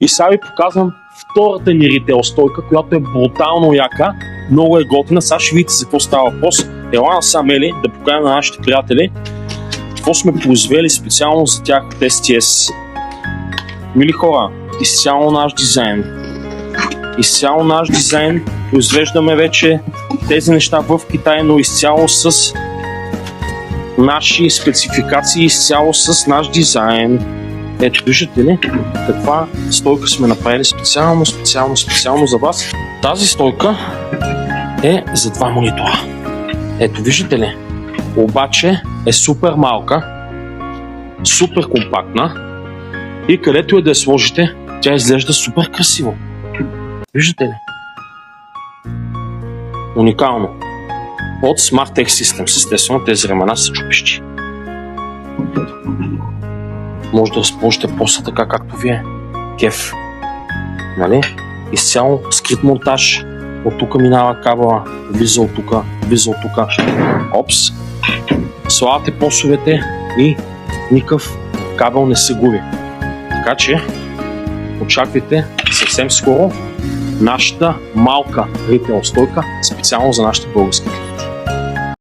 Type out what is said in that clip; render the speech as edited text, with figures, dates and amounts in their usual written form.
И сега ви показвам втората ни ритейл стойка, която е брутално яка, много е готина. Сега ще видите за какво става въпрос. Ела на Самели да покажем на нашите приятели какво сме произвели специално за тях от STS. Мили хора, изцяло наш дизайн. Изцяло наш дизайн. Произвеждаме вече тези неща в Китай, но изцяло с наши спецификации, изцяло с наш дизайн. Ето, виждате ли каква стойка сме направили специално за вас. Тази стойка е за 2 монитора. Ето, виждате ли? Обаче е супер малка, супер компактна и където е да я сложите, тя изглежда супер красиво. Виждате ли? Уникално. От SmartTech Systems, естествено, тези ремена са чупищи. Може да разположите просто така, както ви е. Кеф. Нали? Изцяло скрит монтаж. От тук минава кабела, влиза от тук. Опс. Слагате посовете и никакъв кабел не се губи. Така че очаквайте съвсем скоро нашата малка ритейл стойка специално за нашите български клиенти.